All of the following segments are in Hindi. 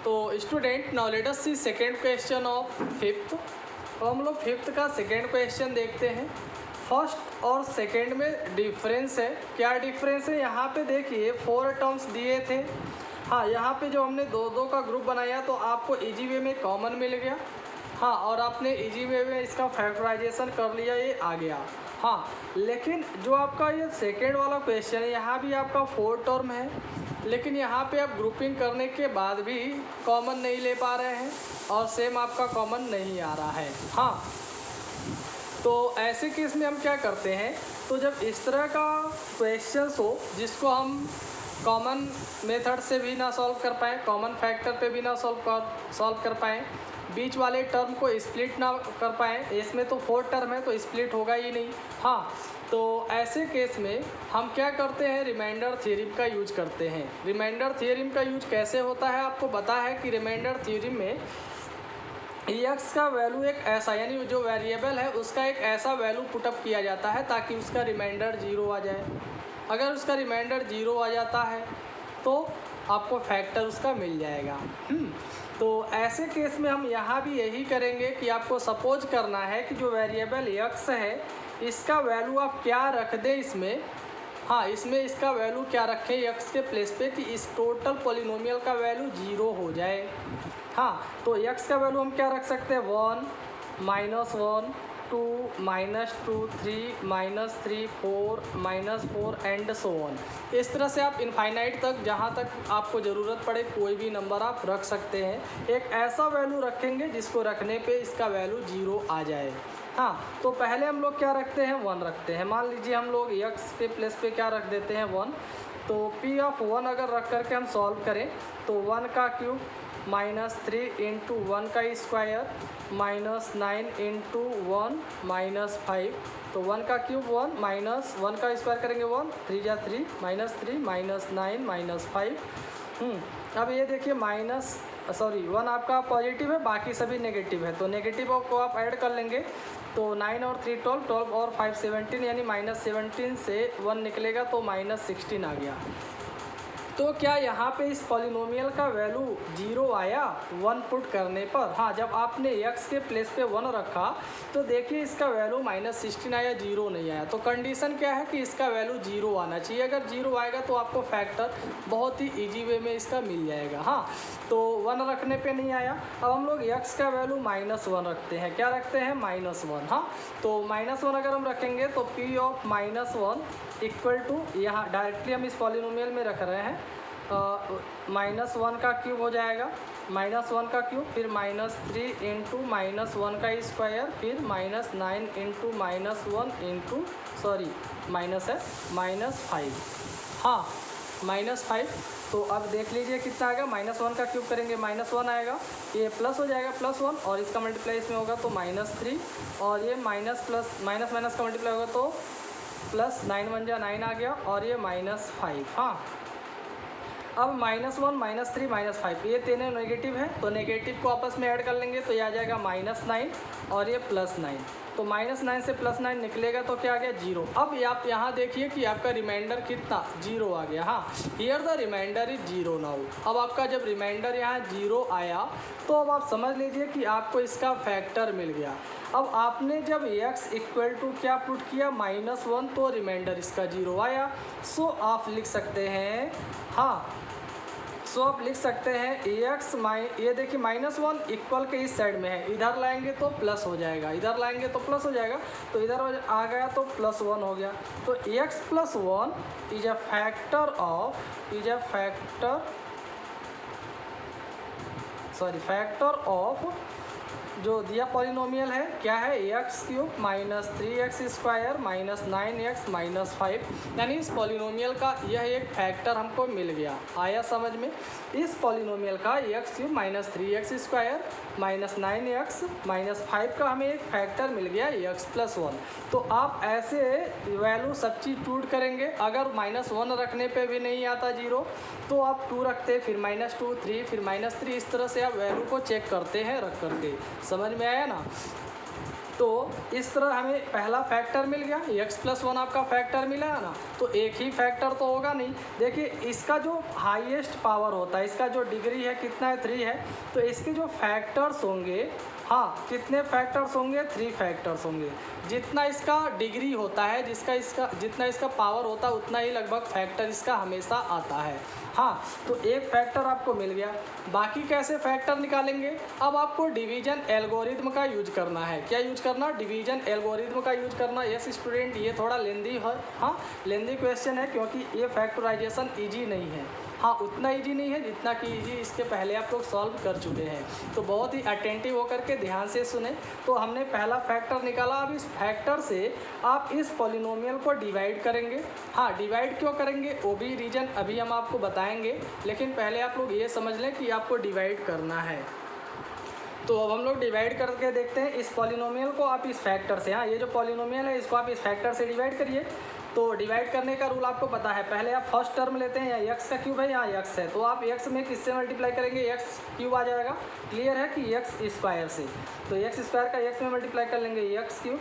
तो student now let us see second question of fifth. तो हम लोग फिफ्थ का सेकेंड क्वेश्चन देखते हैं। फर्स्ट और सेकेंड में डिफरेंस है। क्या डिफरेंस है? यहाँ पे देखिए 4 टर्म्स दिए थे। हाँ, यहाँ पे जो हमने दो दो का ग्रुप बनाया तो आपको इजी वे में कॉमन मिल गया। हाँ, और आपने इजी वे में इसका फैक्टराइजेशन कर लिया, ये आ गया। हाँ, लेकिन जो आपका ये सेकेंड वाला क्वेश्चन है, यहाँ भी आपका 4 टर्म है, लेकिन यहाँ पे आप ग्रुपिंग करने के बाद भी कॉमन नहीं ले पा रहे हैं और सेम आपका कॉमन नहीं आ रहा है। हाँ, तो ऐसे केस में हम क्या करते हैं, तो जब इस तरह का क्वेश्चन हो जिसको हम कॉमन मेथड से भी ना सॉल्व कर पाएँ, कॉमन फैक्टर पे भी ना सॉल्व कर पाएँ, बीच वाले टर्म को स्प्लिट ना कर पाएँ, इसमें तो 4 टर्म है तो स्प्लिट होगा ही नहीं। हाँ, तो ऐसे केस में हम क्या करते हैं, रिमाइंडर थ्योरम का यूज करते हैं। रिमाइंडर थ्योरम का यूज कैसे होता है, आपको पता है कि रिमाइंडर थ्योरम में एक्स का वैल्यू एक ऐसा, यानी जो वेरिएबल है उसका एक ऐसा वैल्यू पुटअप किया जाता है ताकि उसका रिमाइंडर 0 आ जाए। अगर उसका रिमाइंडर 0 आ जाता है तो आपको फैक्टर उसका मिल जाएगा। तो ऐसे केस में हम यहाँ भी यही करेंगे कि आपको सपोज करना है कि जो वेरिएबल एक्स है इसका वैल्यू आप क्या रख दें इसमें। हाँ, इसमें इसका वैल्यू क्या रखें एक्स के प्लेस पे कि इस टोटल पॉलिनोमियल का वैल्यू 0 हो जाए। हाँ, तो एक्स का वैल्यू हम क्या रख सकते हैं, 1, -1, 2, -2, 3, -3, 4, -4 एंड सो ऑन। इस तरह से आप इनफाइनाइट तक, जहाँ तक आपको ज़रूरत पड़े कोई भी नंबर आप रख सकते हैं। एक ऐसा वैल्यू रखेंगे जिसको रखने पे इसका वैल्यू 0 आ जाए। हाँ, तो पहले हम लोग क्या रखते हैं, 1 रखते हैं। मान लीजिए हम लोग एक्स के प्लेस पे क्या रख देते हैं, 1। तो P ऑफ 1 अगर रख करके हम सॉल्व करें तो 1 का क्यूब -3 इंटू 1 का स्क्वायर -9 इंटू 1 -5। तो 1 का क्यूब 1 -1 का स्क्वायर करेंगे 1, 3 जा 3, -3 -9 -5। अब ये देखिए 1 आपका पॉजिटिव है, बाकी सभी नेगेटिव है, तो नेगेटिव को आप ऐड कर लेंगे तो 9 और 3 12, 12 और 5 17, यानी -17 से 1 निकलेगा तो -16 आ गया। तो क्या यहाँ पे इस पॉलिनोमियल का वैल्यू 0 आया 1 पुट करने पर? हाँ, जब आपने x के प्लेस पे 1 रखा तो देखिए इसका वैल्यू -16 आया, 0 नहीं आया। तो कंडीशन क्या है कि इसका वैल्यू 0 आना चाहिए। अगर 0 आएगा तो आपको फैक्टर बहुत ही ईजी वे में इसका मिल जाएगा। हाँ, तो 1 रखने पे नहीं आया। अब हम लोग x का वैल्यू -1 रखते हैं। क्या रखते हैं, -1। हाँ, तो -1 अगर हम रखेंगे तो P ऑफ -1 इक्वल टू, यहाँ डायरेक्टली हम इस पॉलिनोमियल में रख रहे हैं, -1 का क्यूब हो जाएगा, -1 का क्यूब, फिर -3 इंटू -1 का स्क्वायर, फिर -9 इंटू -1 इंटू, सॉरी माइनस है, -5। हाँ, -5। तो अब देख लीजिए कितना आएगा, -1 का क्यूब करेंगे -1 आएगा, ये प्लस हो जाएगा +1 और इसका मल्टीप्लाई इसमें होगा तो -3, और ये माइनस का मल्टीप्लाई होगा तो प्लस 9 1 जा 9 आ गया, और ये -5। हाँ, अब -1 -3 -5 ये तीनों नेगेटिव है तो नेगेटिव को आपस में ऐड कर लेंगे तो ये आ जाएगा -9 और ये +9। तो -9 से +9 निकलेगा तो क्या आ गया, 0। अब आप यहाँ देखिए कि आपका रिमाइंडर कितना, 0 आ गया। हाँ, here the remainder is 0 now. अब आपका जब रिमाइंडर यहाँ 0 आया तो अब आप समझ लीजिए कि आपको इसका फैक्टर मिल गया। अब आपने जब x इक्वल टू क्या पुट किया, -1, तो रिमाइंडर इसका 0 आया। सो आप लिख सकते हैं, हाँ, सो आप लिख सकते हैं एक्स ये देखिए -1 इक्वल के इस साइड में है, इधर लाएंगे तो प्लस हो जाएगा, इधर लाएंगे तो प्लस हो जाएगा, तो इधर आ गया तो +1 हो गया। तो x + 1 is a factor of जो दिया पॉलिनोमियल है, क्या है, x³ -3x² -9x -5, यानी इस पॉलिनोमियल का यह एक फैक्टर हमको मिल गया। आया समझ में? इस पॉलिनोमियल का x³ -3x² -9x -5 का हमें एक फैक्टर मिल गया x + 1। तो आप ऐसे वैल्यू सब्स्टिट्यूट करेंगे। अगर -1 रखने पे भी नहीं आता 0 तो आप 2 रखते, फिर -2 3, फिर -3, इस तरह से आप वैल्यू को चेक करते हैं रख करके। समझ में आया ना? तो इस तरह हमें पहला फैक्टर मिल गया, x+1 आपका फैक्टर मिला है ना। तो एक ही फैक्टर तो होगा नहीं, देखिए इसका जो हाईएस्ट पावर होता है, इसका जो डिग्री है कितना है, 3 है। तो इसके जो फैक्टर्स होंगे, हाँ कितने फैक्टर्स होंगे, 3 फैक्टर्स होंगे। जितना इसका डिग्री होता है, जितना इसका पावर होता है, उतना ही लगभग फैक्टर इसका हमेशा आता है। हाँ, तो एक फैक्टर आपको मिल गया। बाकी कैसे फैक्टर निकालेंगे, अब आपको डिवीजन एल्गोरिथम का यूज करना है। क्या यूज करना, डिवीजन एल्गोरिथम का यूज करना। यस स्टूडेंट, ये थोड़ा लेंदी है, हाँ लेंदी क्वेश्चन है, क्योंकि ये फैक्टराइजेशन ईजी नहीं है। हाँ, उतना इजी नहीं है जितना कि इजी इसके पहले आप लोग सॉल्व कर चुके हैं। तो बहुत ही अटेंटिव होकर के ध्यान से सुने। तो हमने पहला फैक्टर निकाला। अब इस फैक्टर से आप इस पॉलिनोमियल को डिवाइड करेंगे। हाँ, डिवाइड क्यों करेंगे वो भी रीजन अभी हम आपको बताएंगे, लेकिन पहले आप लोग ये समझ लें कि आपको डिवाइड करना है। तो अब हम लोग डिवाइड करके देखते हैं इस पॉलिनोमियल को आप इस फैक्टर से। हाँ, ये जो पॉलिनोमियल है इसको आप इस फैक्टर से डिवाइड करिए। तो डिवाइड करने का रूल आपको पता है, पहले आप फर्स्ट टर्म लेते हैं, या x का क्यूब है, यहाँ x है, तो आप x में किससे मल्टीप्लाई करेंगे, x क्यूब आ जाएगा। क्लियर है कि x स्क्वायर से, तो x स्क्वायर का x में मल्टीप्लाई कर लेंगे, x क्यूब,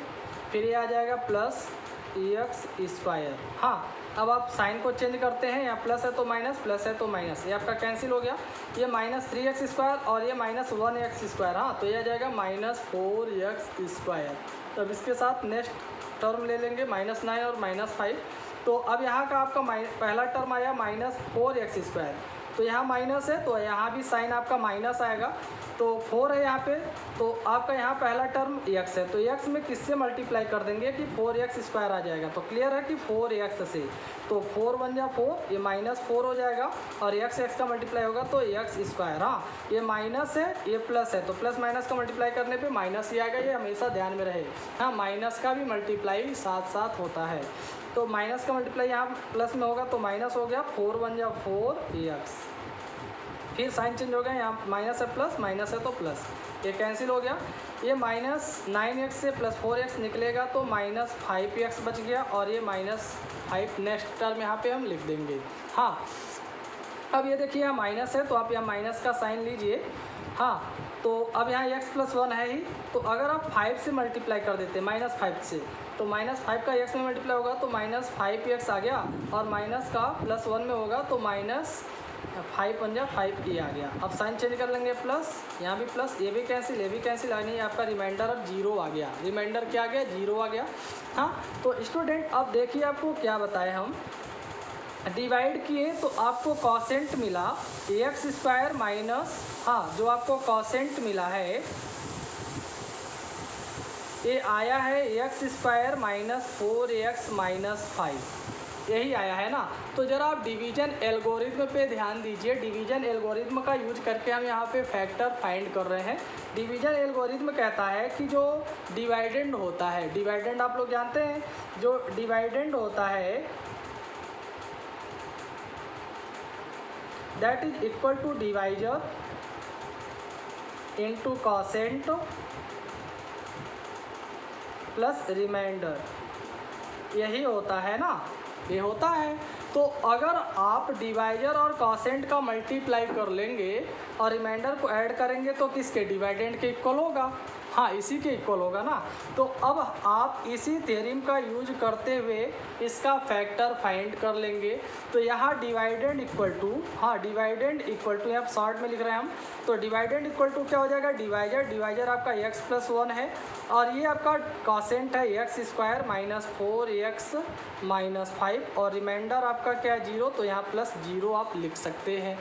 फिर ये आ जाएगा प्लस x स्क्वायर। हाँ, अब आप साइन को चेंज करते हैं, यहाँ प्लस है तो माइनस, प्लस है तो माइनस, ये आपका कैंसिल हो गया। ये -3x स्क्वायर और ये -1x स्क्वायर। हाँ, तो ये आ जाएगा -4x स्क्वायर। तो अब इसके साथ नेक्स्ट टर्म ले लेंगे, -9 और -5। तो अब यहाँ का आपका पहला टर्म आया -4x स्क्वायर, तो यहाँ माइनस है तो यहाँ भी साइन आपका माइनस आएगा। तो 4 है यहाँ पे, तो आपका यहाँ पहला टर्म x है, तो x में किससे मल्टीप्लाई कर देंगे कि 4x स्क्वायर आ जाएगा। तो क्लियर है कि 4x से, तो 4 बन जा 4, ये -4 हो जाएगा, और x का मल्टीप्लाई होगा तो x स्क्वायर। हाँ, ये माइनस है, ये प्लस है, तो प्लस माइनस का मल्टीप्लाई करने पे माइनस ही आएगा, ये हमेशा ध्यान में रहे। हाँ, माइनस का भी मल्टीप्लाई साथ साथ होता है। तो माइनस का मल्टीप्लाई यहाँ प्लस में होगा तो माइनस हो गया, 4 बन जा 4x, फिर साइन चेंज हो गया, यहाँ माइनस है प्लस, माइनस है तो प्लस, ये कैंसिल हो गया। ये -9x से +4x निकलेगा तो -5x बच गया, और ये -5 नेक्स्ट टर्म यहाँ पे हम लिख देंगे। हाँ, अब ये देखिए यहाँ माइनस है तो आप यहाँ माइनस का साइन लीजिए। हाँ, तो अब यहाँ x+1 है ही, तो अगर आप 5 से मल्टीप्लाई कर देते -5 से, तो -5 का x में मल्टीप्लाई होगा तो -5x आ गया, और माइनस का +1 में होगा तो -5 बन जा 5 आ गया। अब साइन चेंज कर लेंगे, प्लस, यहाँ भी प्लस, ये भी कैंसिल, ये भी कैंसिल, यानी आपका रिमाइंडर अब 0 आ गया। रिमाइंडर क्या आ गया, 0 आ गया। हाँ, तो स्टूडेंट अब देखिए आपको क्या बताए, हम डिवाइड किए तो आपको कॉसेंट मिला x स्क्वायर माइनस, हाँ जो आपको कॉसेंट मिला है ये आया है x स्क्वायर -4x -5, यही आया है ना। तो ज़रा आप डिवीजन एल्गोरिथम पे ध्यान दीजिए। डिवीजन एल्गोरिथम का यूज करके हम यहाँ पे फैक्टर फाइंड कर रहे हैं। डिवीजन एल्गोरिथम कहता है कि जो डिवाइडेंड होता है, डिवाइडेंड आप लोग जानते हैं, जो डिवाइडेंड होता है that is equal to divisor into quotient plus remainder, यही होता है ना, ये होता है। तो अगर आप डिवाइजर और कॉसेंट का मल्टीप्लाई कर लेंगे और रिमाइंडर को ऐड करेंगे तो किसके, डिवाइडेंड के इक्वल होगा। हाँ, इसी के इक्वल होगा ना। तो अब आप इसी थ्योरम का यूज करते हुए इसका फैक्टर फाइंड कर लेंगे। तो यहाँ डिवाइडेंड इक्वल टू, हाँ डिवाइडेंड इक्वल टू, यहाँ शॉर्ट में लिख रहे हैं हम, तो डिवाइडेंड इक्वल टू क्या हो जाएगा, डिवाइजर, डिवाइजर आपका x+1 है, और ये आपका कॉसेंट है x स्क्वायर -4x -5, और रिमाइंडर आपका क्या है, 0, तो यहाँ +0 आप लिख सकते हैं।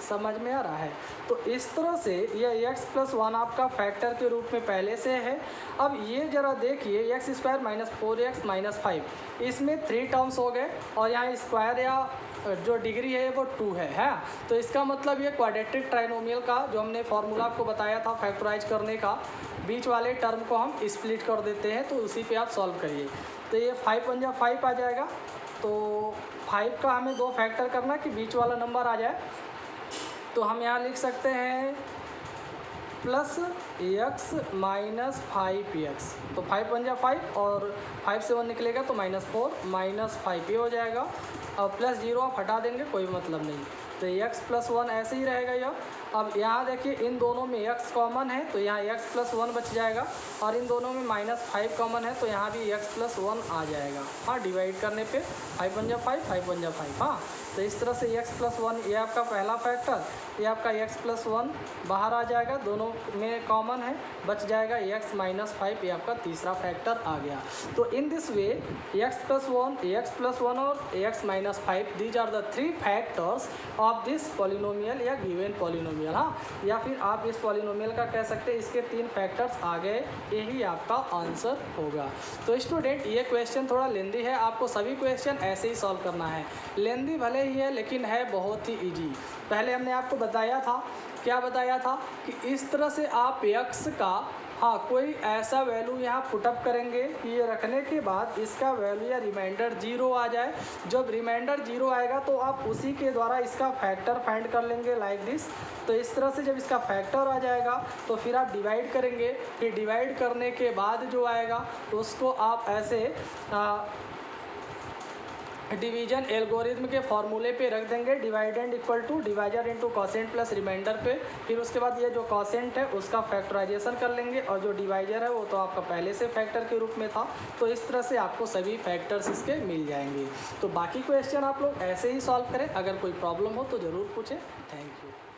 समझ में आ रहा है। तो इस तरह से ये x+1 आपका फैक्टर के रूप में पहले से है। अब ये ज़रा देखिए, x स्क्वायर -4x -5, इसमें 3 टर्म्स हो गए, और यहाँ स्क्वायर या जो डिग्री है वो 2 है। तो इसका मतलब ये क्वाड्रेटिक ट्राइनोमियल का जो हमने फार्मूला आपको बताया था फैक्टराइज करने का, बीच वाले टर्म को हम स्प्लिट कर देते हैं, तो उसी पे आप सॉल्व करिए। तो ये 5 बन जा 5 आ जाएगा। तो 5 का हमें 2 फैक्टर करना कि बीच वाला नंबर आ जाए। तो हम यहाँ लिख सकते हैं +x -5x, तो 5 बन जा 5, और 5 से 1 निकलेगा तो -4 -5 ये हो जाएगा, और +0 आप हटा देंगे, कोई मतलब नहीं। तो एक्स प्लस वन ऐसे ही रहेगा यह। अब यहाँ देखिए इन दोनों में x कॉमन है तो यहाँ x प्लस वन बच जाएगा, और इन दोनों में -5 कॉमन है तो यहाँ भी x प्लस वन आ जाएगा। हाँ, डिवाइड करने पे 5 × 5 5 × 5। हाँ, तो इस तरह से x प्लस वन ये आपका पहला फैक्टर, ये आपका x प्लस वन बाहर आ जाएगा, दोनों में कॉमन है, बच जाएगा x माइनस 5, ये आपका तीसरा फैक्टर आ गया। तो in this way x plus one और x minus 5 these are the 3 factors of this polynomial या गिवन पॉलिनोमियल। हाँ, या फिर आप इस पॉलिनोमियल का कह सकते हैं इसके 3 फैक्टर्स आ गए, यही आपका आंसर होगा। तो स्टूडेंट ये क्वेश्चन थोड़ा लेंदी है, आपको सभी क्वेश्चन ऐसे ही सॉल्व करना है। लेंदी भले ही है लेकिन है बहुत ही इजी। पहले हमने आपको बताया था, क्या बताया था कि इस तरह से आप x का कोई ऐसा वैल्यू यहाँ पुटअप करेंगे कि ये रखने के बाद इसका वैल्यू या रिमाइंडर 0 आ जाए। जब रिमाइंडर 0 आएगा तो आप उसी के द्वारा इसका फैक्टर फाइंड कर लेंगे लाइक दिस। तो इस तरह से जब इसका फैक्टर आ जाएगा तो फिर आप डिवाइड करेंगे, फिर डिवाइड करने के बाद जो आएगा तो उसको आप ऐसे डिवीजन एल्गोरिथम के फॉर्मूले पे रख देंगे, dividend equal to divisor into quotient plus remainder पे। फिर उसके बाद ये जो कॉसेंट है उसका फैक्टराइजेशन कर लेंगे, और जो डिवाइजर है वो तो आपका पहले से फैक्टर के रूप में था। तो इस तरह से आपको सभी फैक्टर्स इसके मिल जाएंगे। तो बाकी क्वेश्चन आप लोग ऐसे ही सॉल्व करें, अगर कोई प्रॉब्लम हो तो ज़रूर पूछें। Thank you.